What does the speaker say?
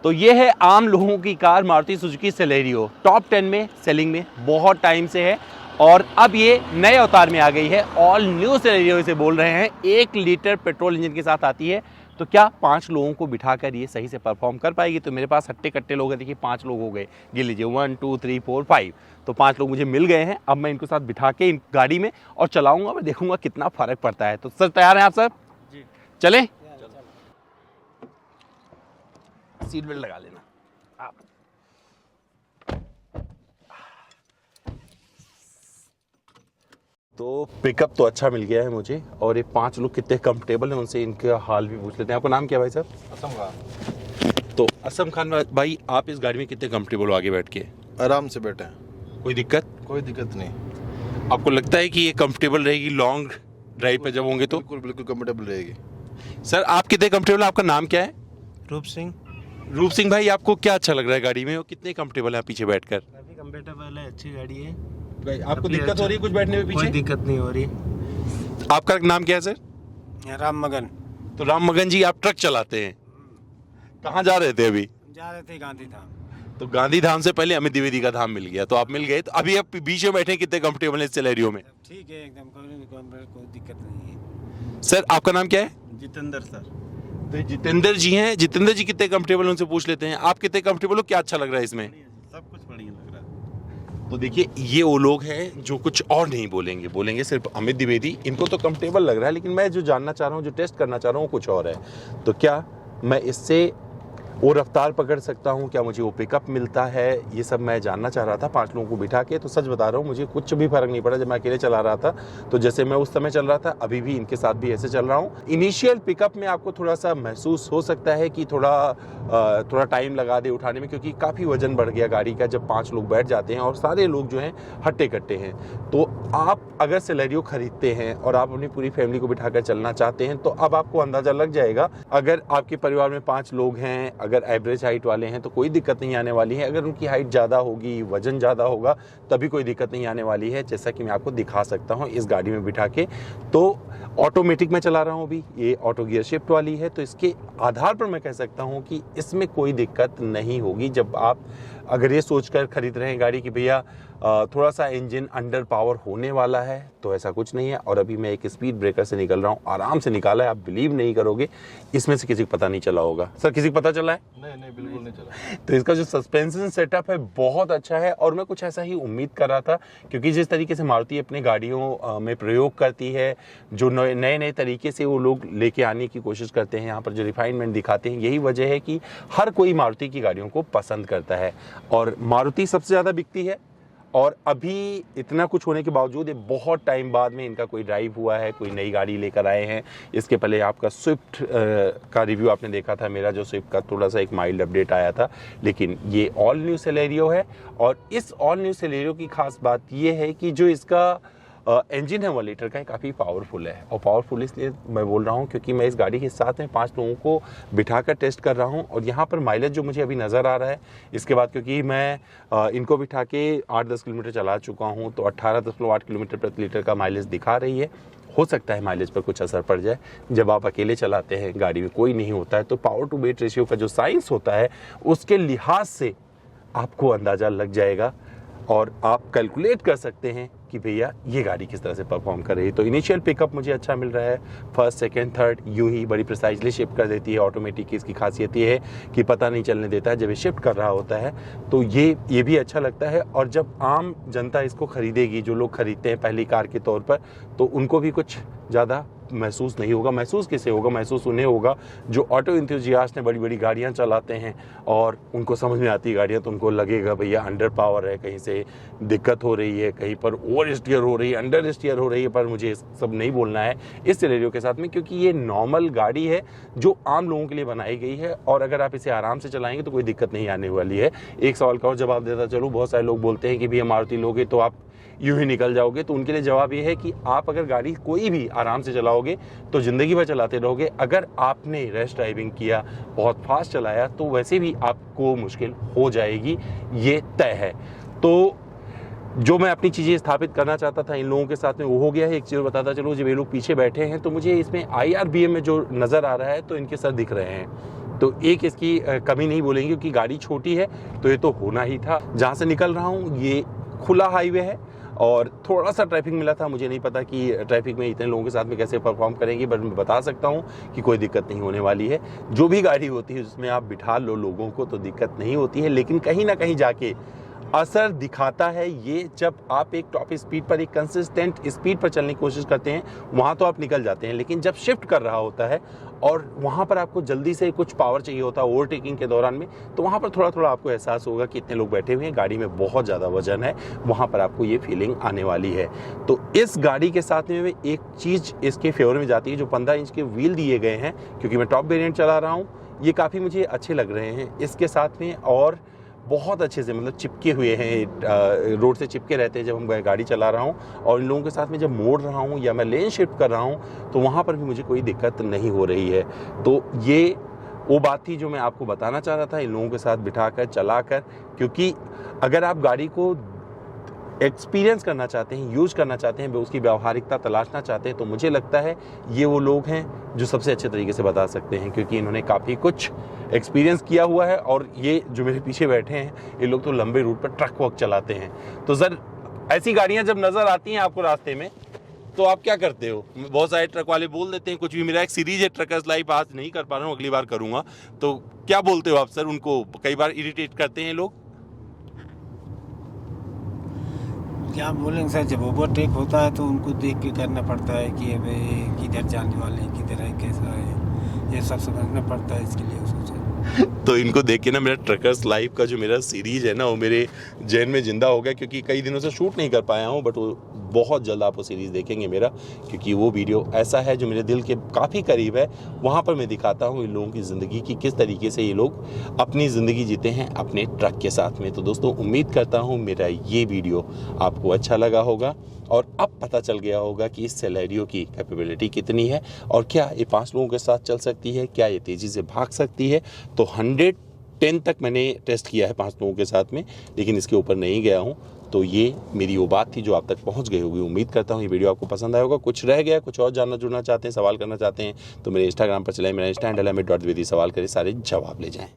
तो ये है आम लोगों की car Maruti Suzuki Celerio, top 10 में सेलिंग में बहुत टाइम से है और अब ये नए अवतार में आ गई है। ऑल न्यू सेलेरियो इसे बोल रहे हैं। 1 लीटर पेट्रोल इंजन के साथ आती है। तो क्या 5 लोगों को बिठाकर ये सही से परफॉर्म कर पाएगी? तो मेरे पास हट्टे कट्टे लोग हैं, देखिए 5 लोग हो गए, गिन लीजिए 1 2 3 4 5। तो 5 लोग मुझे मिल गए हैं। अब मैं इनको साथ बिठा के इन गाड़ी में और चलाऊंगा, मैं देखूंगा कितना फर्क पड़ता है। तो सर तैयार हैं आप सर? जी। चलें? सीट बेल्ट लगा लेना आप। तो पिकअप तो अच्छा मिल गया है मुझे और ये 5 लोग कितने कंफर्टेबल हैं उनसे इनका हाल भी पूछ लेते हैं। आपका नाम क्या है भाई साहब? असम खान। तो असम खान भाई, आप इस गाड़ी में कितने कंफर्टेबल हो आगे बैठ के? आराम से बैठे हैं। कोई दिक्कत? कोई दिक्कत नहीं। आपको लगता है कि ये कंफर्टेबल रहेगी लॉन्ग ड्राइव पे जब होंगे तो? बिल्कुल बिल्कुल कंफर्टेबल रहेगी। सर आप कितने कंफर्टेबल? आपका नाम क्या है? रूप सिंह। रूप सिंह भाई, आपको क्या अच्छा लग रहा है गाड़ी में और कितने कंफर्टेबल है पीछे बैठकर? काफी कंफर्टेबल है, अच्छी गाड़ी है। भाई आपको काफी दिक्कत हो रही है कुछ बैठने में कोई पीछे? दिक्कत नहीं हो रही। आपका नाम क्या है सर? राम मगन। तो राम मगन जी, आप ट्रक चलाते हैं, कहाँ जा रहे थे अभी? जा रहे थे गांधी धाम। तो गांधी धाम से पहले अमित द्विवेदी का धाम मिल गया, तो आप मिल गए। तो अभी आप बीच में बैठे, कितने कंफर्टेबल है इस सेलेरियो में? ठीक है एकदम, कोई दिक्कत नहीं है। सर आपका नाम क्या है? जितेंद्र सर। तो जितेंद्र जी हैं। जितेंद्र जी कितने कंफर्टेबल उनसे पूछ लेते हैं। आप कितने कंफर्टेबल हो? क्या अच्छा लग रहा है इसमें? सब कुछ बढ़िया लग रहा है। तो देखिए, ये वो लोग हैं जो कुछ और नहीं बोलेंगे, बोलेंगे सिर्फ अमित द्विवेदी। इनको तो कंफर्टेबल लग रहा है, लेकिन मैं जो जानना चाह रहा हूँ, जो टेस्ट करना चाह रहा हूँ, कुछ और है। तो क्या मैं इससे वो रफ्तार पकड़ सकता हूँ? क्या मुझे वो पिकअप मिलता है? ये सब मैं जानना चाह रहा था 5 लोगों को बिठा के। तो सच बता रहा हूँ, मुझे कुछ भी फर्क नहीं पड़ा जब मैं अकेले चला रहा था। तो जैसे मैं उस समय चल रहा था, अभी भी इनके साथ भी ऐसे चल रहा हूँ। इनिशियल पिकअप में आपको थोड़ा सा महसूस हो सकता है कि थोड़ा टाइम लगा दे उठाने में, क्योंकि काफ़ी वजन बढ़ गया गाड़ी का जब 5 लोग बैठ जाते हैं और सारे लोग जो हैं हट्टे कट्टे हैं। तो आप अगर सेलेरियो खरीदते हैं और आप अपनी पूरी फैमिली को बिठाकर चलना चाहते हैं, तो अब आपको अंदाजा लग जाएगा। अगर आपके परिवार में 5 लोग हैं, अगर एवरेज हाइट वाले हैं, तो कोई दिक्कत नहीं आने वाली है। अगर उनकी हाइट ज़्यादा होगी, वजन ज़्यादा होगा, तभी कोई दिक्कत नहीं आने वाली है। जैसा कि मैं आपको दिखा सकता हूँ इस गाड़ी में बिठा के। तो ऑटोमेटिक में चला रहा हूँ अभी, ये ऑटो गियर शिफ्ट वाली है। तो इसके आधार पर मैं कह सकता हूँ कि इसमें कोई दिक्कत नहीं होगी। जब आप अगर ये सोचकर खरीद रहे हैं गाड़ी कि भैया थोड़ा सा इंजन अंडर पावर होने वाला है, तो ऐसा कुछ नहीं है। और अभी मैं एक स्पीड ब्रेकर से निकल रहा हूँ, आराम से निकाला है, आप बिलीव नहीं करोगे, इसमें से किसी को पता नहीं चला होगा। सर किसी को पता चला है? नहीं बिल्कुल नहीं चला। तो इसका जो सस्पेंशन सेटअप है बहुत अच्छा है और मैं कुछ ऐसा ही उम्मीद कर रहा था, क्योंकि जिस तरीके से मारुति अपनी गाड़ियों में प्रयोग करती है, जो नए नए तरीके से वो लोग लेके आने की कोशिश करते हैं, यहाँ पर जो रिफाइनमेंट दिखाते हैं, यही वजह है कि हर कोई मारुति की गाड़ियों को पसंद करता है और मारुति सबसे ज़्यादा बिकती है। और अभी इतना कुछ होने के बावजूद ये बहुत टाइम बाद में इनका कोई ड्राइव हुआ है, कोई नई गाड़ी लेकर आए हैं। इसके पहले आपका स्विफ्ट का रिव्यू आपने देखा था, मेरा जो स्विफ्ट का थोड़ा सा एक माइल्ड अपडेट आया था, लेकिन ये ऑल न्यू सेलेरियो है। और इस ऑल न्यू सेलेरियो की खास बात ये है कि जो इसका इंजन है 1 लीटर का, काफ़ी पावरफुल है। और पावरफुल इसलिए मैं बोल रहा हूँ क्योंकि मैं इस गाड़ी के साथ में 5 लोगों को बिठाकर टेस्ट कर रहा हूँ। और यहाँ पर माइलेज जो मुझे अभी नज़र आ रहा है इसके बाद, क्योंकि मैं इनको बिठा के 8-10 किलोमीटर चला चुका हूँ, तो 18.8 किलोमीटर प्रति लीटर का माइलेज दिखा रही है। हो सकता है माइलेज पर कुछ असर पड़ जाए। जब आप अकेले चलाते हैं, गाड़ी में कोई नहीं होता है, तो पावर टू वेट रेशियो का जो साइंस होता है उसके लिहाज से आपको अंदाज़ा लग जाएगा और आप कैलकुलेट कर सकते हैं कि भैया ये गाड़ी किस तरह से परफॉर्म कर रही है। तो इनिशियल पिकअप मुझे अच्छा मिल रहा है, फर्स्ट सेकंड थर्ड यूं ही बड़ी प्रिसाइजली शिफ्ट कर देती है। ऑटोमेटिक की इसकी खासियत ये है कि पता नहीं चलने देता है जब ये शिफ्ट कर रहा होता है, तो ये भी अच्छा लगता है। और जब आम जनता इसको खरीदेगी, जो लोग खरीदते हैं पहली कार के तौर पर, तो उनको भी कुछ ज़्यादा महसूस नहीं होगा। महसूस किसे होगा? महसूस उन्हें होगा जो ऑटो इंथुजियास्ट ने बड़ी बड़ी गाड़ियां चलाते हैं और उनको समझ में आती है गाड़ियां, तो उनको लगेगा भैया अंडर पावर है, कहीं से दिक्कत हो रही है, कहीं पर ओवर स्टीयर हो रही है, अंडर स्टीयर हो रही है। पर मुझे सब नहीं बोलना है इस सेलेरियो के साथ में, क्योंकि ये नॉर्मल गाड़ी है जो आम लोगों के लिए बनाई गई है। और अगर आप इसे आराम से चलाएंगे तो कोई दिक्कत नहीं आने वाली है। एक सवाल का और जवाब देता चलूँ, बहुत सारे लोग बोलते हैं कि भैया मारुति लोगे तो आप यूं ही निकल जाओगे। तो उनके लिए जवाब ये है कि आप अगर गाड़ी कोई भी आराम से चलाओगे तो ज़िंदगी भर चलाते रहोगे। अगर आपने रैश ड्राइविंग किया, बहुत फास्ट चलाया, तो वैसे भी आपको मुश्किल हो जाएगी, ये तय है। तो जो मैं अपनी चीज़ें स्थापित करना चाहता था इन लोगों के साथ में वो हो गया है। एक चीज़ बताता चलो, जब ये लोग पीछे बैठे हैं तो मुझे इसमें IRBM में जो नज़र आ रहा है, तो इनके सर दिख रहे हैं। तो एक इसकी कमी नहीं बोलेंगे, क्योंकि गाड़ी छोटी है तो ये तो होना ही था। जहाँ से निकल रहा हूँ ये खुला हाईवे है और थोड़ा सा ट्रैफिक मिला था। मुझे नहीं पता कि ट्रैफिक में इतने लोगों के साथ में कैसे परफॉर्म करेंगे, बट मैं बता सकता हूँ कि कोई दिक्कत नहीं होने वाली है। जो भी गाड़ी होती है उसमें आप बिठा लो लोगों को तो दिक्कत नहीं होती है, लेकिन कहीं ना कहीं जाके असर दिखाता है ये जब आप एक टॉप स्पीड पर, एक कंसिस्टेंट स्पीड पर चलने की कोशिश करते हैं, वहाँ तो आप निकल जाते हैं। लेकिन जब शिफ्ट कर रहा होता है और वहाँ पर आपको जल्दी से कुछ पावर चाहिए होता है ओवरटेकिंग के दौरान में, तो वहाँ पर थोड़ा थोड़ा आपको एहसास होगा कि इतने लोग बैठे हुए हैं, गाड़ी में बहुत ज़्यादा वजन है, वहाँ पर आपको ये फीलिंग आने वाली है। तो इस गाड़ी के साथ में एक चीज़ इसके फेवर में जाती है, जो 15 इंच के व्हील दिए गए हैं, क्योंकि मैं टॉप वेरिएंट चला रहा हूँ, ये काफ़ी मुझे अच्छे लग रहे हैं इसके साथ में। और बहुत अच्छे से मतलब चिपके हुए हैं, रोड से चिपके रहते हैं जब हम गाड़ी चला रहा हूँ। और इन लोगों के साथ में जब मोड़ रहा हूँ या मैं लेन शिफ्ट कर रहा हूँ तो वहाँ पर भी मुझे कोई दिक्कत नहीं हो रही है। तो ये वो बात थी जो मैं आपको बताना चाह रहा था, इन लोगों के साथ बिठाकर चलाकर, क्योंकि अगर आप गाड़ी को एक्सपीरियंस करना चाहते हैं, यूज़ करना चाहते हैं, उसकी व्यावहारिकता तलाशना चाहते हैं, तो मुझे लगता है ये वो लोग हैं जो सबसे अच्छे तरीके से बता सकते हैं, क्योंकि इन्होंने काफ़ी कुछ एक्सपीरियंस किया हुआ है। और ये जो मेरे पीछे बैठे हैं ये लोग तो लंबे रूट पर ट्रक वर्क चलाते हैं। तो सर, ऐसी गाड़ियाँ जब नज़र आती हैं आपको रास्ते में तो आप क्या करते हो? बहुत सारे ट्रक वाले बोल देते हैं कुछ भी। मेरा एक सीरीज है ट्रकर्स लाइफ, आज नहीं कर पा रहा हूँ, अगली बार करूँगा। तो क्या बोलते हो आप सर उनको? कई बार इरिटेट करते हैं लोग। क्या बोलेंगे सर, जब ओवरटेक होता है तो उनको देख के करना पड़ता है कि अबे किधर जाने वाले हैं, किधर है, कैसा है, ये सब समझना पड़ता है। इसके लिए सोचा तो इनको देख के ना मेरा ट्रकर्स लाइफ का जो मेरा सीरीज है ना वो मेरे जहन में जिंदा हो गया, क्योंकि कई दिनों से शूट नहीं कर पाया हूँ, बट वो बहुत जल्द आप वो सीरीज़ देखेंगे मेरा, क्योंकि वो वीडियो ऐसा है जो मेरे दिल के काफ़ी करीब है। वहाँ पर मैं दिखाता हूँ इन लोगों की ज़िंदगी की, किस तरीके से ये लोग अपनी ज़िंदगी जीते हैं अपने ट्रक के साथ में। तो दोस्तों, उम्मीद करता हूँ मेरा ये वीडियो आपको अच्छा लगा होगा और अब पता चल गया होगा कि इस सेलेरियो की कैपेबिलिटी कितनी है और क्या ये 5 लोगों के साथ चल सकती है, क्या ये तेज़ी से भाग सकती है। तो 110 तक मैंने टेस्ट किया है 5 लोगों के साथ में, लेकिन इसके ऊपर नहीं गया हूँ। तो ये मेरी वो बात थी जो आप तक पहुंच गई होगी। उम्मीद करता हूँ ये वीडियो आपको पसंद आया होगा। कुछ रह गया, कुछ और जानना जुड़ना चाहते हैं, सवाल करना चाहते हैं, तो मेरे इंस्टाग्राम पर चलाएं। मेरा इंस्टा हैंडल है @द्विवेदी। सवाल करें, सारे जवाब ले जाएं।